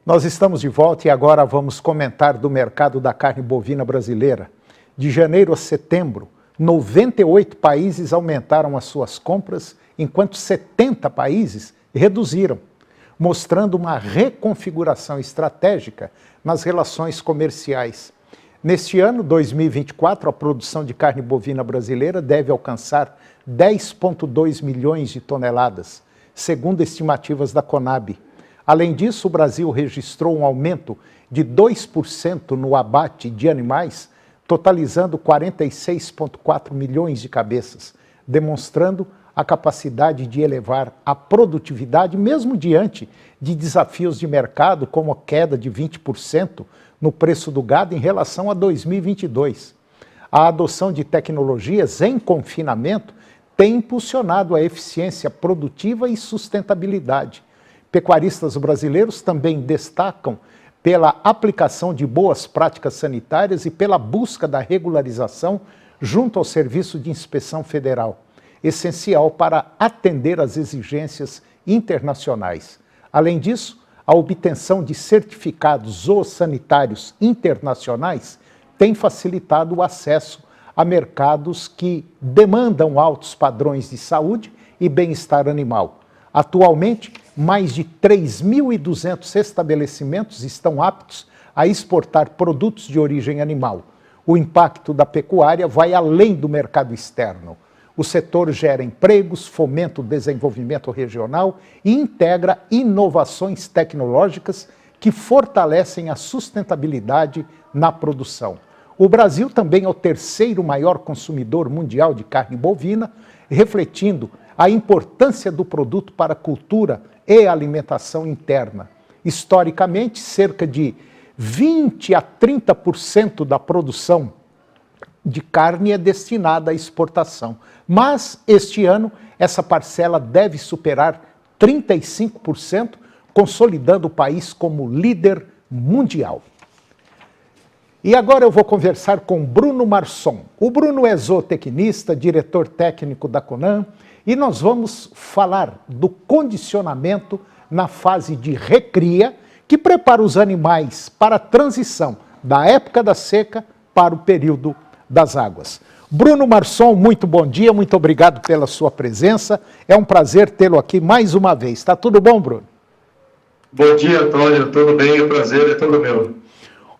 Nós estamos de volta e agora vamos comentar do mercado da carne bovina brasileira. De janeiro a setembro, 98 países aumentaram as suas compras, enquanto 70 países reduziram, mostrando uma reconfiguração estratégica nas relações comerciais. Neste ano, 2024, a produção de carne bovina brasileira deve alcançar 10,2 milhões de toneladas, segundo estimativas da Conab. Além disso, o Brasil registrou um aumento de 2% no abate de animais, totalizando 46,4 milhões de cabeças, demonstrando a capacidade de elevar a produtividade, mesmo diante de desafios de mercado, como a queda de 20% no preço do gado em relação a 2022. A adoção de tecnologias em confinamento tem impulsionado a eficiência produtiva e sustentabilidade. Pecuaristas brasileiros também destacam pela aplicação de boas práticas sanitárias e pela busca da regularização junto ao Serviço de Inspeção Federal, essencial para atender às exigências internacionais. Além disso, a obtenção de certificados zoossanitários internacionais tem facilitado o acesso a mercados que demandam altos padrões de saúde e bem-estar animal. Atualmente, mais de 3.200 estabelecimentos estão aptos a exportar produtos de origem animal. O impacto da pecuária vai além do mercado externo. O setor gera empregos, fomenta o desenvolvimento regional e integra inovações tecnológicas que fortalecem a sustentabilidade na produção. O Brasil também é o terceiro maior consumidor mundial de carne bovina, refletindo a importância do produto para a cultura e alimentação interna. Historicamente, cerca de 20 a 30% da produção de carne é destinada à exportação. Mas, este ano, essa parcela deve superar 35%, consolidando o país como líder mundial. E agora eu vou conversar com Bruno Marson. O Bruno é zootecnista, diretor técnico da Conan, e nós vamos falar do condicionamento na fase de recria, que prepara os animais para a transição da época da seca para o período das águas. Bruno Marson, muito bom dia, muito obrigado pela sua presença. É um prazer tê-lo aqui mais uma vez. Está tudo bom, Bruno? Bom dia, Antônio. Tudo bem? O prazer é todo meu.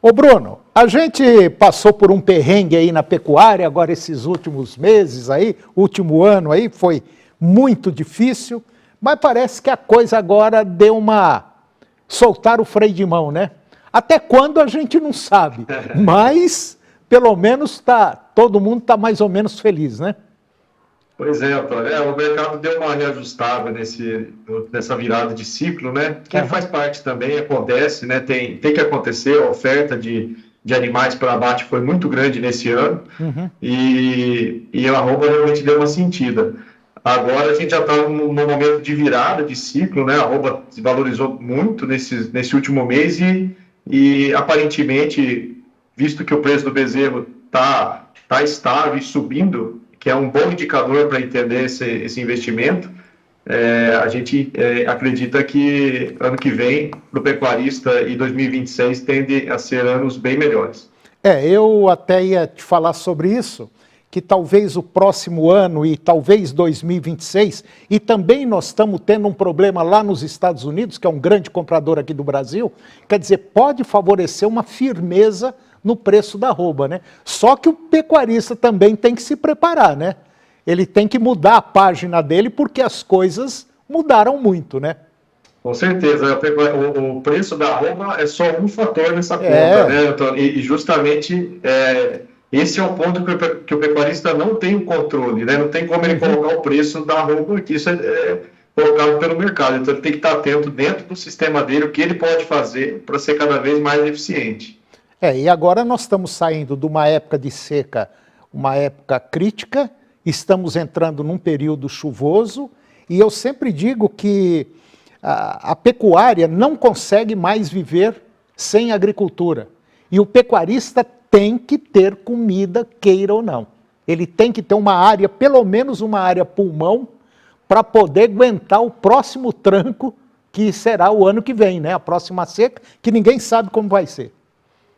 Ô, Bruno, a gente passou por um perrengue aí na pecuária, agora esses últimos meses aí, último ano aí, foi muito difícil, mas parece que a coisa agora deu soltar o freio de mão, né? Até quando a gente não sabe, mas pelo menos todo mundo está mais ou menos feliz, né? Pois é, Antônio. O mercado deu uma reajustada nessa virada de ciclo, né? Que faz parte também, acontece, né? Tem que acontecer, a oferta de animais para abate foi muito grande nesse ano, e a arroba realmente deu uma sentida. Agora a gente já está num momento de virada de ciclo, né? A arroba se valorizou muito nesse último mês e aparentemente, visto que o preço do bezerro está estável e subindo, que é um bom indicador para entender esse investimento, a gente acredita que ano que vem, para o pecuarista, e 2026 tende a ser anos bem melhores. Eu até ia te falar sobre isso, que talvez o próximo ano e talvez 2026, e também nós estamos tendo um problema lá nos Estados Unidos, que é um grande comprador aqui do Brasil, quer dizer, pode favorecer uma firmeza no preço da arroba, né? Só que o pecuarista também tem que se preparar, né? Ele tem que mudar a página dele porque as coisas mudaram muito, né? Com certeza, o preço da arroba é só um fator nessa conta, né, Antônio? E justamente esse é o ponto que o pecuarista não tem o controle, né? Não tem como ele colocar o preço da arroba, que isso é colocado pelo mercado. Então ele tem que estar atento dentro do sistema dele, o que ele pode fazer para ser cada vez mais eficiente. E agora nós estamos saindo de uma época de seca, uma época crítica, estamos entrando num período chuvoso, e eu sempre digo que a pecuária não consegue mais viver sem agricultura. E o pecuarista tem que ter comida, queira ou não. Ele tem que ter uma área, pelo menos uma área pulmão, para poder aguentar o próximo tranco que será o ano que vem, né? A próxima seca, que ninguém sabe como vai ser.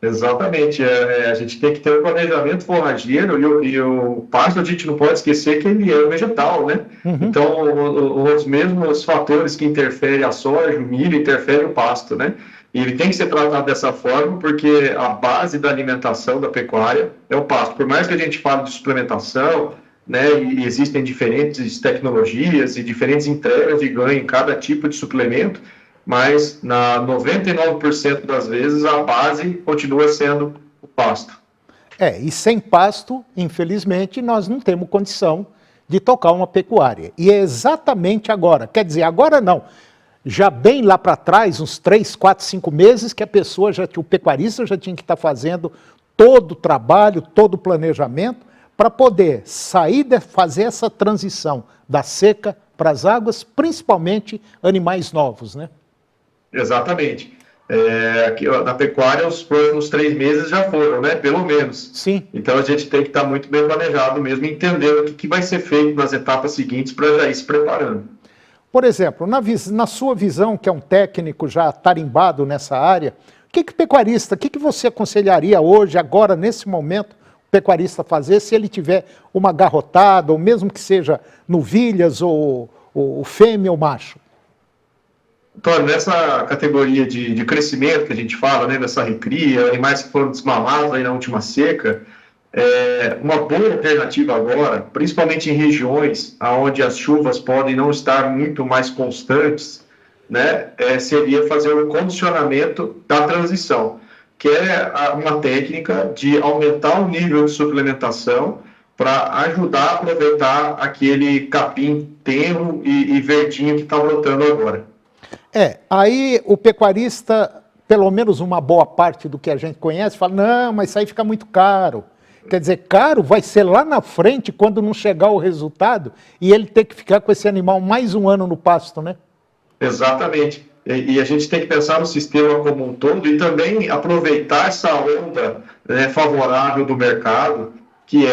Exatamente, a gente tem que ter um planejamento forrageiro e o pasto a gente não pode esquecer que ele é um vegetal, né? Então, os mesmos fatores que interferem a soja, o milho, interferem o pasto, né? E ele tem que ser tratado dessa forma porque a base da alimentação da pecuária é o pasto. Por mais que a gente fale de suplementação, né, e existem diferentes tecnologias e diferentes entregas de ganho em cada tipo de suplemento, mas na 99% das vezes a base continua sendo o pasto. E sem pasto, infelizmente, nós não temos condição de tocar uma pecuária. E é exatamente agora, quer dizer, agora não, já bem lá para trás, uns 3, 4, 5 meses, que a pessoa, o pecuarista já tinha que estar fazendo todo o trabalho, todo o planejamento, para poder sair de fazer essa transição da seca para as águas, principalmente animais novos, né? Exatamente. Aqui, na pecuária, os próximos 3 meses já foram, né? Pelo menos. Sim. Então a gente tem que estar muito bem planejado mesmo, entendendo o que vai ser feito nas etapas seguintes para já ir se preparando. Por exemplo, na sua visão, que é um técnico já tarimbado nessa área, o que pecuarista, o que você aconselharia hoje, agora, nesse momento, o pecuarista fazer se ele tiver uma garrotada, ou mesmo que seja novilhas, ou fêmea ou macho? Então, nessa categoria de crescimento que a gente fala, né, dessa recria, animais que foram desmamados aí na última seca, uma boa alternativa agora, principalmente em regiões onde as chuvas podem não estar muito mais constantes, né, seria fazer um condicionamento da transição, que é uma técnica de aumentar o nível de suplementação para ajudar a aproveitar aquele capim tenro e verdinho que está brotando agora. Aí o pecuarista, pelo menos uma boa parte do que a gente conhece, fala, não, mas isso aí fica muito caro. Quer dizer, caro vai ser lá na frente, quando não chegar o resultado, e ele ter que ficar com esse animal mais um ano no pasto, né? Exatamente. E a gente tem que pensar no sistema como um todo e também aproveitar essa onda, né, favorável do mercado, que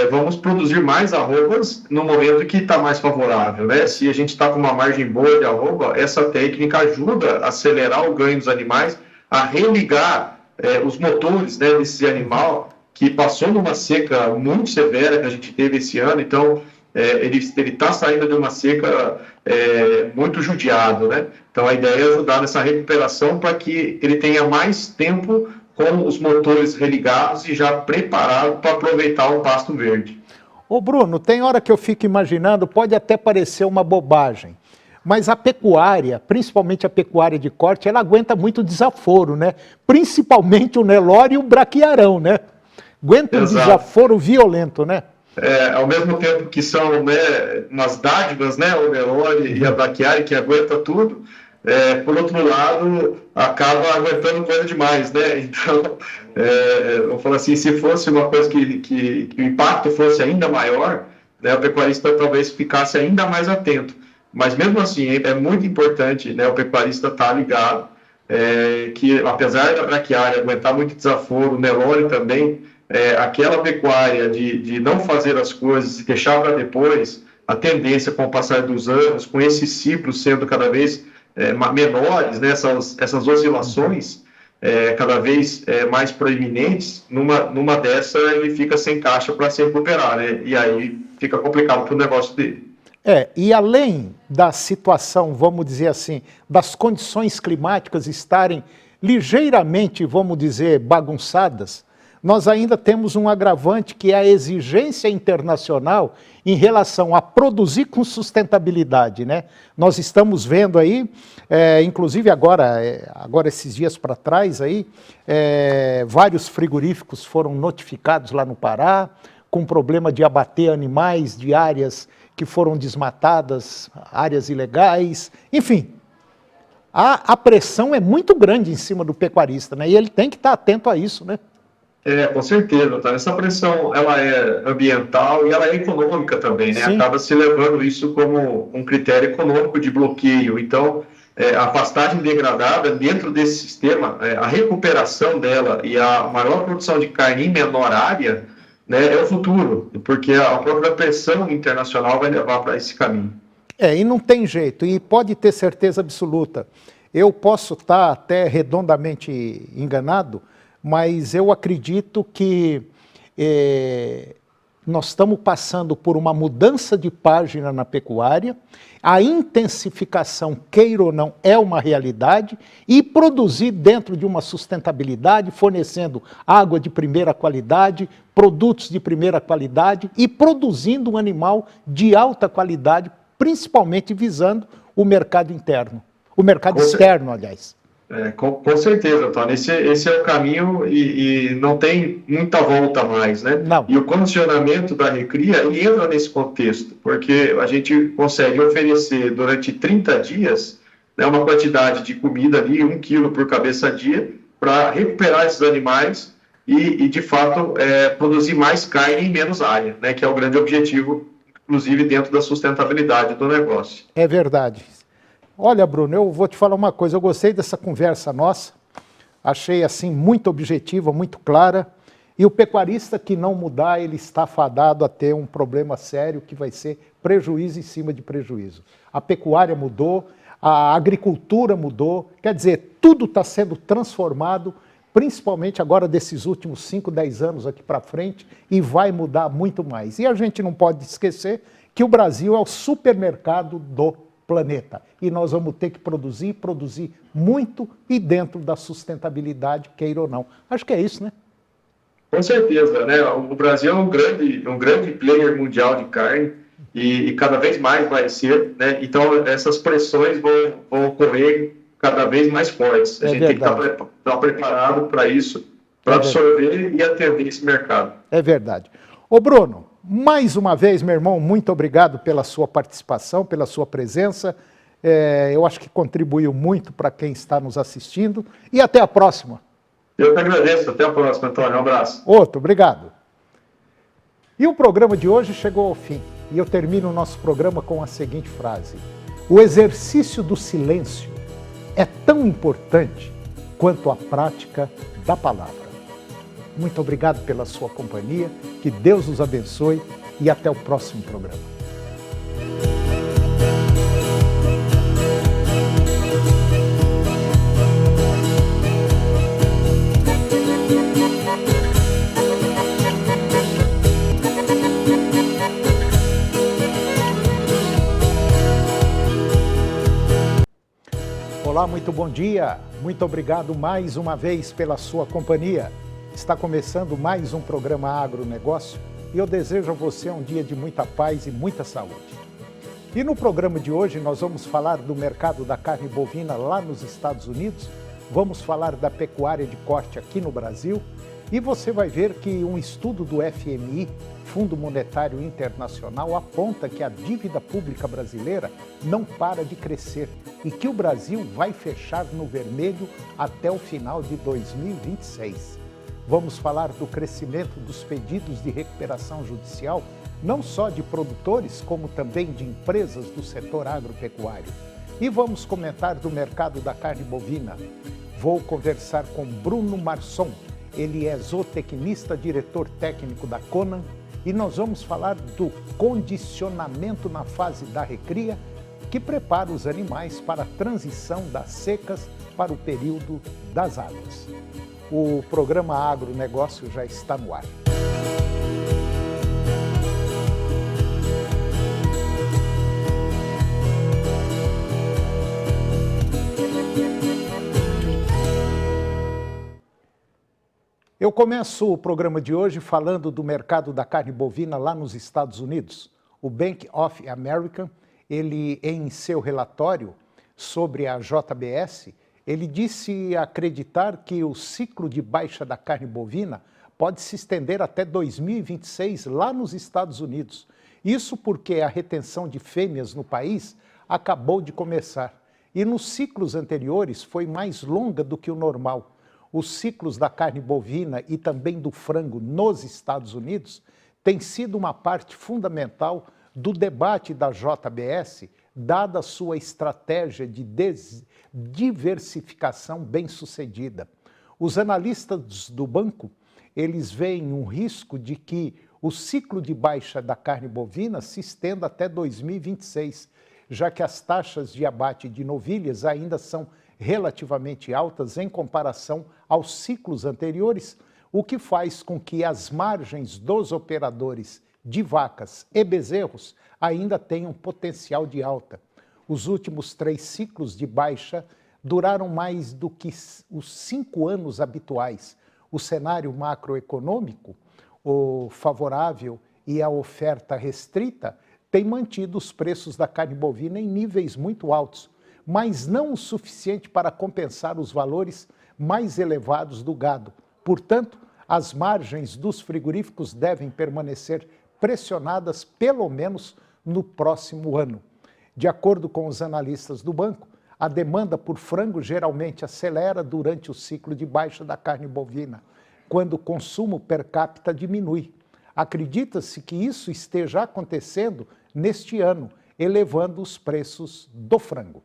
vamos produzir mais arrobas no momento que está mais favorável, né? Se a gente está com uma margem boa de arroba, essa técnica ajuda a acelerar o ganho dos animais, a religar os motores, né, desse animal que passou numa seca muito severa que a gente teve esse ano. Então, ele está saindo de uma seca muito judiado, né? Então, a ideia é ajudar nessa recuperação para que ele tenha mais tempo com os motores religados e já preparado para aproveitar o pasto verde. Ô Bruno, tem hora que eu fico imaginando, pode até parecer uma bobagem, mas a pecuária, principalmente a pecuária de corte, ela aguenta muito desaforo, né? Principalmente o Nelore e o braquiarão, né? Aguenta um desaforo violento, né? Ao mesmo tempo que são, né, umas dádivas, né, o Nelore e a braquiária, que aguenta tudo, por outro lado, acaba aguentando coisa demais, né? Então, vou falar assim, se fosse uma coisa que o impacto fosse ainda maior, né, o pecuarista talvez ficasse ainda mais atento. Mas mesmo assim, é muito importante, né, o pecuarista estar ligado, que apesar da braquiária aguentar muito desaforo, o Nelore também, aquela pecuária de não fazer as coisas e deixar para depois, a tendência com o passar dos anos, com esses ciclos sendo cada vez menores, né, essas oscilações cada vez mais proeminentes, numa dessa ele fica sem caixa para se recuperar, né, e aí fica complicado para o negócio dele. E além da situação, vamos dizer assim, das condições climáticas estarem ligeiramente, vamos dizer, bagunçadas, nós ainda temos um agravante que é a exigência internacional em relação a produzir com sustentabilidade, né? Nós estamos vendo aí, inclusive agora esses dias para trás aí, vários frigoríficos foram notificados lá no Pará, com problema de abater animais de áreas que foram desmatadas, áreas ilegais, enfim. A pressão é muito grande em cima do pecuarista, né? E ele tem que estar atento a isso, né? Com certeza, tá? Essa pressão, ela é ambiental e ela é econômica também, né? Sim. Acaba se levando isso como um critério econômico de bloqueio. Então, a pastagem degradada, dentro desse sistema, a recuperação dela e a maior produção de carne em menor área, né, é o futuro, porque a própria pressão internacional vai levar para esse caminho. E não tem jeito, e pode ter certeza absoluta. Eu posso estar até redondamente enganado, mas eu acredito que nós estamos passando por uma mudança de página na pecuária, a intensificação, queira ou não, é uma realidade, e produzir dentro de uma sustentabilidade, fornecendo água de primeira qualidade, produtos de primeira qualidade e produzindo um animal de alta qualidade, principalmente visando o mercado interno. O mercado externo, aliás. Com certeza, Antônio. Esse é o caminho e não tem muita volta mais, né? Não. E o condicionamento da recria ele entra nesse contexto, porque a gente consegue oferecer durante 30 dias, né, uma quantidade de comida ali, 1 quilo por cabeça dia, para recuperar esses animais e de fato, produzir mais carne em menos área, né? Que é o grande objetivo, inclusive dentro da sustentabilidade do negócio. É verdade. Olha, Bruno, eu vou te falar uma coisa, eu gostei dessa conversa nossa, achei assim muito objetiva, muito clara, e o pecuarista que não mudar, ele está fadado a ter um problema sério que vai ser prejuízo em cima de prejuízo. A pecuária mudou, a agricultura mudou, quer dizer, tudo está sendo transformado, principalmente agora desses últimos 5, 10 anos aqui para frente, e vai mudar muito mais. E a gente não pode esquecer que o Brasil é o supermercado do planeta. E nós vamos ter que produzir muito e dentro da sustentabilidade, queira ou não. Acho que é isso, né? Com certeza, né? O Brasil é um grande player mundial de carne e cada vez mais vai ser, né? Então, essas pressões vão ocorrer cada vez mais fortes. A gente tem que estar preparado para isso, para absorver e atender esse mercado. É verdade. Ô, Bruno, mais uma vez, meu irmão, muito obrigado pela sua participação, pela sua presença. Eu acho que contribuiu muito para quem está nos assistindo. E até a próxima. Eu que agradeço. Até a próxima, Antônio. Um abraço. Outro, obrigado. E o programa de hoje chegou ao fim. E eu termino o nosso programa com a seguinte frase: o exercício do silêncio é tão importante quanto a prática da palavra. Muito obrigado pela sua companhia, que Deus os abençoe e até o próximo programa. Olá, muito bom dia, muito obrigado mais uma vez pela sua companhia. Está começando mais um programa Agronegócio e eu desejo a você um dia de muita paz e muita saúde. E no programa de hoje nós vamos falar do mercado da carne bovina lá nos Estados Unidos, vamos falar da pecuária de corte aqui no Brasil e você vai ver que um estudo do FMI, Fundo Monetário Internacional, aponta que a dívida pública brasileira não para de crescer e que o Brasil vai fechar no vermelho até o final de 2026. Vamos falar do crescimento dos pedidos de recuperação judicial, não só de produtores, como também de empresas do setor agropecuário. E vamos comentar do mercado da carne bovina. Vou conversar com Bruno Marçom, ele é zootecnista, diretor técnico da Conan, e nós vamos falar do condicionamento na fase da recria, que prepara os animais para a transição das secas para o período das águas. O programa Agronegócio já está no ar. Eu começo o programa de hoje falando do mercado da carne bovina lá nos Estados Unidos. O Bank of America, ele em seu relatório sobre a JBS, ele disse acreditar que o ciclo de baixa da carne bovina pode se estender até 2026 lá nos Estados Unidos. Isso porque a retenção de fêmeas no país acabou de começar. E nos ciclos anteriores foi mais longa do que o normal. Os ciclos da carne bovina e também do frango nos Estados Unidos têm sido uma parte fundamental do debate da JBS, dada a sua estratégia de diversificação bem-sucedida. Os analistas do banco, eles veem um risco de que o ciclo de baixa da carne bovina se estenda até 2026, já que as taxas de abate de novilhas ainda são relativamente altas em comparação aos ciclos anteriores, o que faz com que as margens dos operadores de vacas e bezerros ainda tenham potencial de alta. Os últimos 3 ciclos de baixa duraram mais do que os 5 anos habituais. O cenário macroeconômico, o favorável e a oferta restrita têm mantido os preços da carne bovina em níveis muito altos, mas não o suficiente para compensar os valores mais elevados do gado. Portanto, as margens dos frigoríficos devem permanecer pressionadas pelo menos no próximo ano. De acordo com os analistas do banco, a demanda por frango geralmente acelera durante o ciclo de baixa da carne bovina, quando o consumo per capita diminui. Acredita-se que isso esteja acontecendo neste ano, elevando os preços do frango.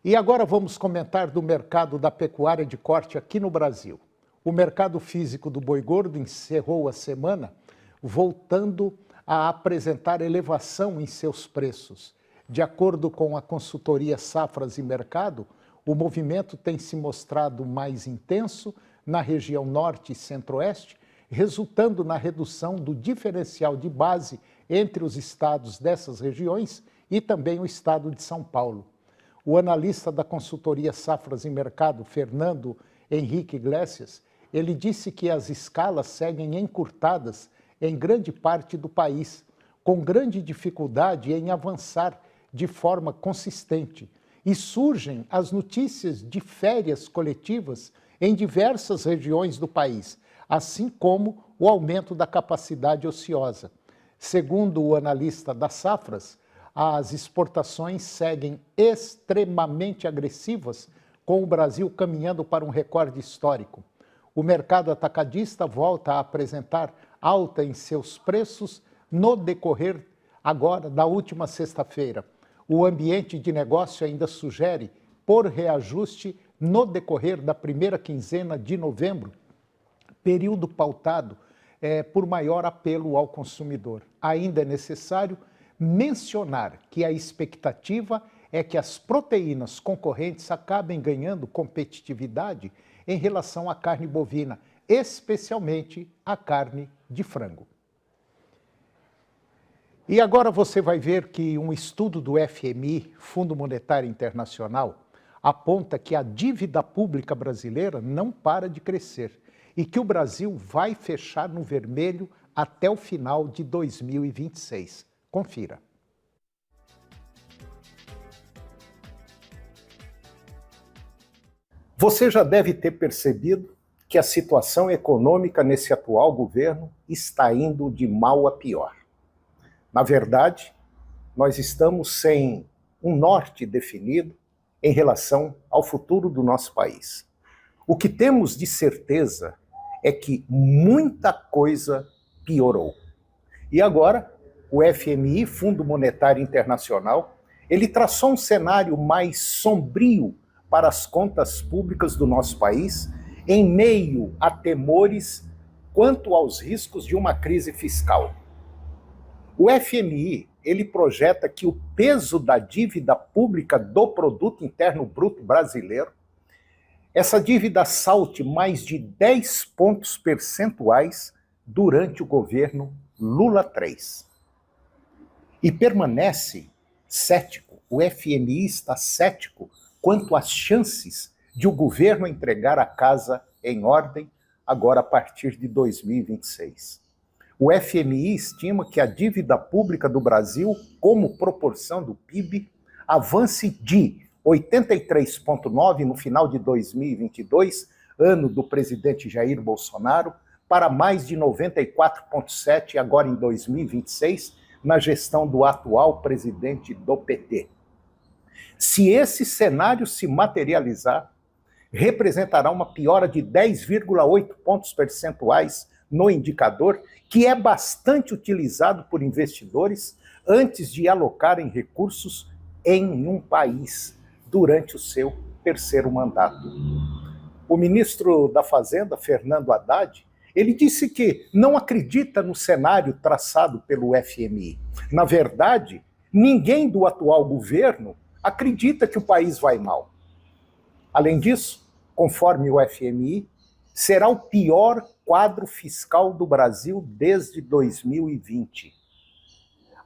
E agora vamos comentar do mercado da pecuária de corte aqui no Brasil. O mercado físico do boi gordo encerrou a semana voltando a apresentar elevação em seus preços. De acordo com a consultoria Safras e Mercado, o movimento tem se mostrado mais intenso na região norte e centro-oeste, resultando na redução do diferencial de base entre os estados dessas regiões e também o estado de São Paulo. O analista da consultoria Safras e Mercado, Fernando Henrique Iglesias, ele disse que as escalas seguem encurtadas em grande parte do país, com grande dificuldade em avançar de forma consistente, e surgem as notícias de férias coletivas em diversas regiões do país, assim como o aumento da capacidade ociosa. Segundo o analista das safras, as exportações seguem extremamente agressivas, com o Brasil caminhando para um recorde histórico. O mercado atacadista volta a apresentar alta em seus preços no decorrer agora da última sexta-feira. O ambiente de negócio ainda sugere por reajuste no decorrer da primeira quinzena de novembro, período pautado por maior apelo ao consumidor. Ainda é necessário mencionar que a expectativa é que as proteínas concorrentes acabem ganhando competitividade em relação à carne bovina, especialmente a carne de frango. E agora você vai ver que um estudo do FMI, Fundo Monetário Internacional, aponta que a dívida pública brasileira não para de crescer e que o Brasil vai fechar no vermelho até o final de 2026. Confira. Você já deve ter percebido que a situação econômica nesse atual governo está indo de mal a pior. Na verdade, nós estamos sem um norte definido em relação ao futuro do nosso país. O que temos de certeza é que muita coisa piorou. E agora, o FMI, Fundo Monetário Internacional, ele traçou um cenário mais sombrio para as contas públicas do nosso país, em meio a temores quanto aos riscos de uma crise fiscal. O FMI, ele projeta que o peso da dívida pública do Produto Interno Bruto brasileiro, essa dívida salte mais de 10 pontos percentuais durante o governo Lula III. E permanece cético, o FMI está cético quanto às chances de o governo entregar a casa em ordem agora a partir de 2026. O FMI estima que a dívida pública do Brasil, como proporção do PIB, avance de 83,9% no final de 2022, ano do presidente Jair Bolsonaro, para mais de 94,7% agora em 2026, na gestão do atual presidente do PT. Se esse cenário se materializar, representará uma piora de 10,8 pontos percentuais no indicador, que é bastante utilizado por investidores antes de alocarem recursos em um país durante o seu terceiro mandato. O ministro da Fazenda, Fernando Haddad, ele disse que não acredita no cenário traçado pelo FMI. Na verdade, Ninguém do atual governo acredita que o país vai mal. Além disso, conforme o FMI, será o pior quadro fiscal do Brasil desde 2020.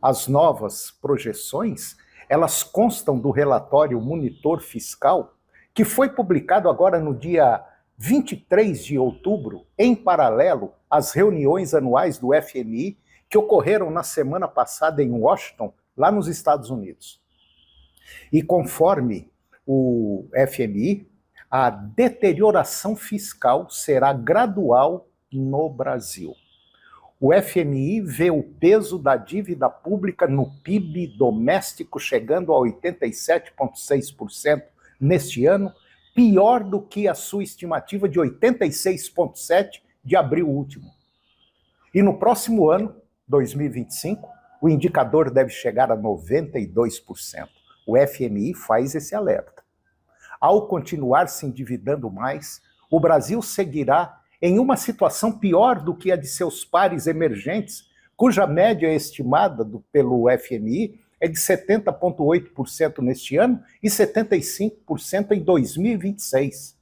As novas projeções, elas constam do relatório Monitor Fiscal, que foi publicado agora no dia 23 de outubro, em paralelo às reuniões anuais do FMI, que ocorreram na semana passada em Washington, lá nos Estados Unidos. E conforme o FMI, a deterioração fiscal será gradual no Brasil. O FMI vê o peso da dívida pública no PIB doméstico chegando a 87,6% neste ano, pior do que a sua estimativa de 86,7% de abril último. E no próximo ano, 2025, o indicador deve chegar a 92%. O FMI faz esse alerta. Ao continuar se endividando mais, o Brasil seguirá em uma situação pior do que a de seus pares emergentes, cuja média estimada pelo FMI é de 70,8% neste ano e 75% em 2026.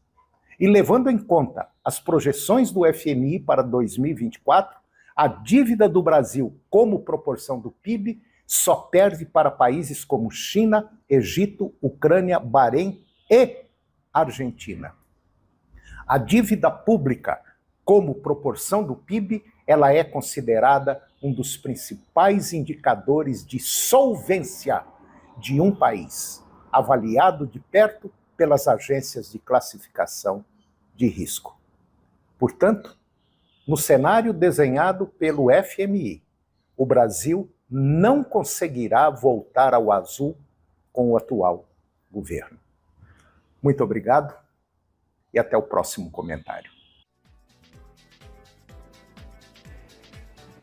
E levando em conta as projeções do FMI para 2024, a dívida do Brasil como proporção do PIB só perde para países como China, Egito, Ucrânia, Bahrein e Argentina. A dívida pública como proporção do PIB, ela é considerada um dos principais indicadores de solvência de um país, avaliado de perto pelas agências de classificação de risco. Portanto, no cenário desenhado pelo FMI, o Brasil não conseguirá voltar ao azul com o atual governo. Muito obrigado e até o próximo comentário.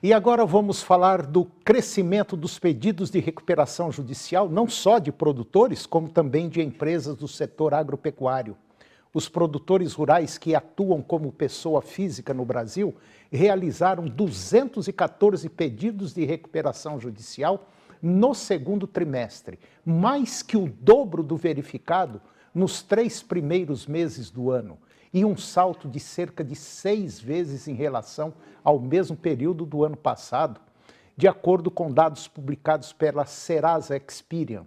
E agora vamos falar do crescimento dos pedidos de recuperação judicial, não só de produtores, como também de empresas do setor agropecuário. Os produtores rurais que atuam como pessoa física no Brasil realizaram 214 pedidos de recuperação judicial no segundo trimestre, mais que o dobro do verificado nos 3 primeiros meses do ano, e um salto de cerca de 6 vezes em relação ao mesmo período do ano passado, de acordo com dados publicados pela Serasa Experian.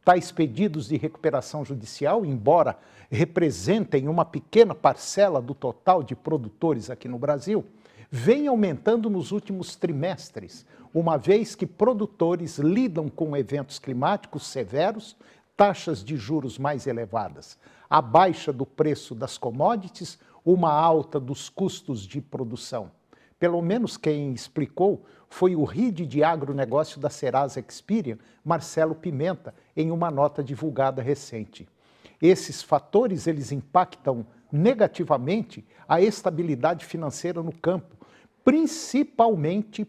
Tais pedidos de recuperação judicial, embora representem uma pequena parcela do total de produtores aqui no Brasil, vêm aumentando nos últimos trimestres, uma vez que produtores lidam com eventos climáticos severos, taxas de juros mais elevadas, a baixa do preço das commodities, uma alta dos custos de produção. Pelo menos quem explicou foi o RID de agronegócio da Serasa Experian, Marcelo Pimenta, em uma nota divulgada recente. Esses fatores eles impactam negativamente a estabilidade financeira no campo, principalmente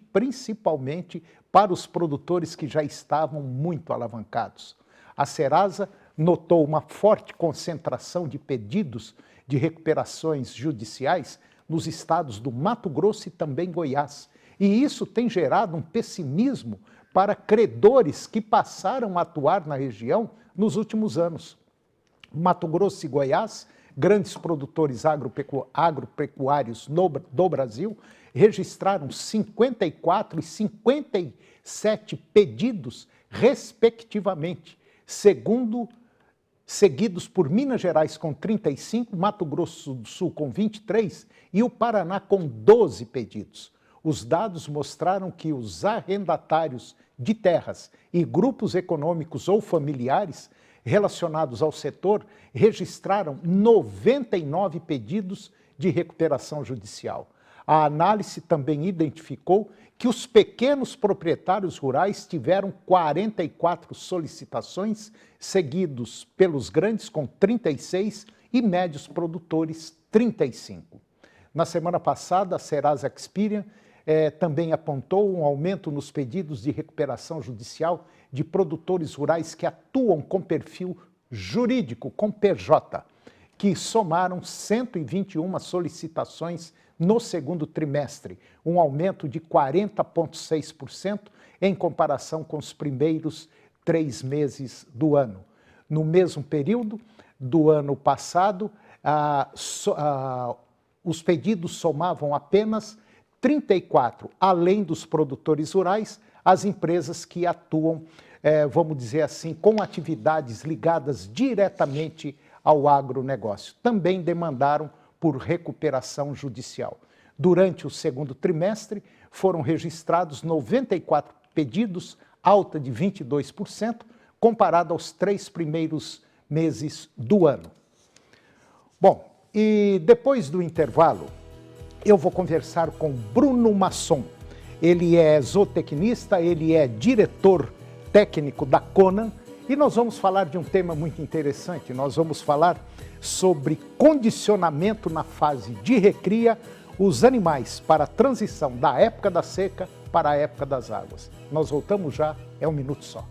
para os produtores que já estavam muito alavancados. A Serasa notou uma forte concentração de pedidos de recuperações judiciais nos estados do Mato Grosso e também Goiás. E isso tem gerado um pessimismo para credores que passaram a atuar na região nos últimos anos. Mato Grosso e Goiás, grandes produtores agropecuários do Brasil, registraram 54 e 57 pedidos, respectivamente, seguidos por Minas Gerais com 35, Mato Grosso do Sul com 23 e o Paraná com 12 pedidos. Os dados mostraram que os arrendatários de terras e grupos econômicos ou familiares relacionados ao setor registraram 99 pedidos de recuperação judicial. A análise também identificou que os pequenos proprietários rurais tiveram 44 solicitações, seguidos pelos grandes com 36 e médios produtores 35. Na semana passada, a Serasa Experian também apontou um aumento nos pedidos de recuperação judicial de produtores rurais que atuam com perfil jurídico, com PJ, que somaram 121 solicitações no segundo trimestre, um aumento de 40,6% em comparação com os primeiros 3 meses do ano. No mesmo período do ano passado, os pedidos somavam apenas 34, além dos produtores rurais, as empresas que atuam, vamos dizer assim, com atividades ligadas diretamente ao agronegócio. Também demandaram por recuperação judicial. Durante o segundo trimestre, foram registrados 94 pedidos, alta de 22%, comparado aos 3 primeiros meses do ano. Bom, e depois do intervalo, eu vou conversar com Bruno Masson. Ele é zootecnista, ele é diretor técnico da Conan e nós vamos falar de um tema muito interessante. Nós vamos falar sobre condicionamento na fase de recria, os animais para a transição da época da seca para a época das águas. Nós voltamos já, é um minuto só.